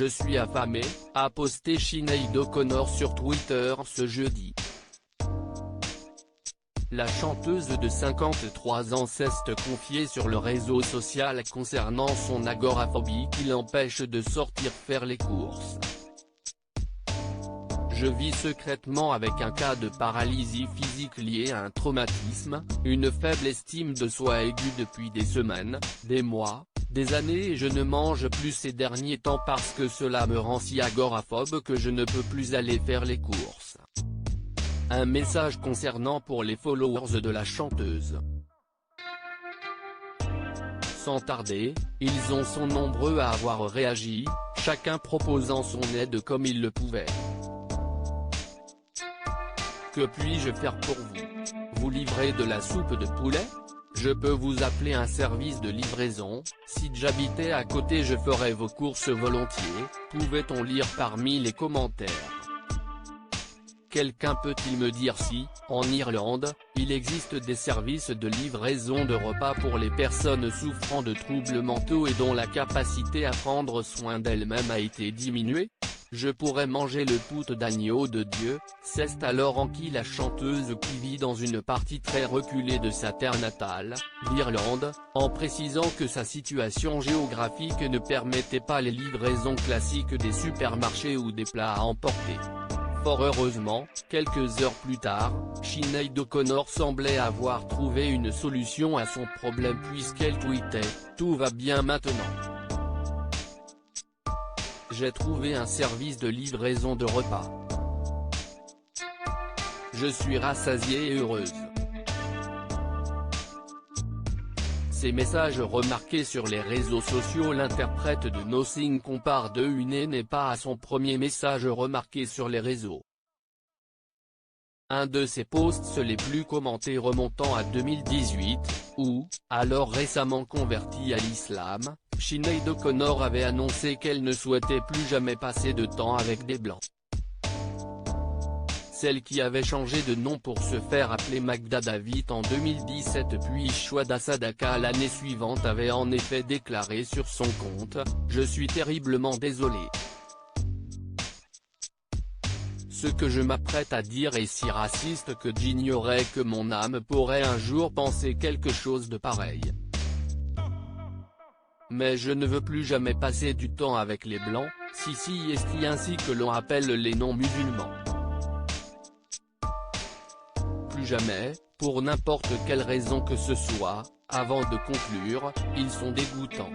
Je suis affamé, a posté Sinéad O'Connor sur Twitter ce jeudi. La chanteuse de 53 ans s'est confiée sur le réseau social concernant son agoraphobie qui l'empêche de sortir faire les courses. Je vis secrètement avec un cas de paralysie physique lié à un traumatisme, une faible estime de soi aiguë depuis des semaines, des mois, des années et je ne mange plus ces derniers temps parce que cela me rend si agoraphobe que je ne peux plus aller faire les courses. Un message concernant pour les followers de la chanteuse. Sans tarder, ils sont nombreux à avoir réagi, chacun proposant son aide comme il le pouvait. Que puis-je faire pour vous? Vous livrez de la soupe de poulet? Je peux vous appeler un service de livraison, si j'habitais à côté je ferais vos courses volontiers, pouvait-on lire parmi les commentaires. Quelqu'un peut-il me dire si, en Irlande, il existe des services de livraison de repas pour les personnes souffrant de troubles mentaux et dont la capacité à prendre soin d'elles-mêmes a été diminuée? Je pourrais manger le poutre d'agneau de Dieu, c'est alors en qui la chanteuse qui vit dans une partie très reculée de sa terre natale, l'Irlande, en précisant que sa situation géographique ne permettait pas les livraisons classiques des supermarchés ou des plats à emporter. Fort heureusement, quelques heures plus tard, Sinéad O'Connor semblait avoir trouvé une solution à son problème puisqu'elle tweetait « Tout va bien maintenant. J'ai trouvé un service de livraison de repas. Je suis rassasiée et heureuse. » Ces messages remarqués sur les réseaux sociaux l'interprète de Nothing compare de une n'est pas à son premier message remarqué sur les réseaux. Un de ses posts les plus commentés remontant à 2018, où, alors récemment convertie à l'islam, Sinéad O'Connor avait annoncé qu'elle ne souhaitait plus jamais passer de temps avec des blancs. Celle qui avait changé de nom pour se faire appeler Magda David en 2017 puis Chouada Sadaka l'année suivante avait en effet déclaré sur son compte « Je suis terriblement désolée. Ce que je m'apprête à dire est si raciste que j'ignorais que mon âme pourrait un jour penser quelque chose de pareil. Mais je ne veux plus jamais passer du temps avec les blancs, Sisi Esti ainsi que l'on appelle les non-musulmans. Plus jamais, pour n'importe quelle raison que ce soit, avant de conclure, ils sont dégoûtants.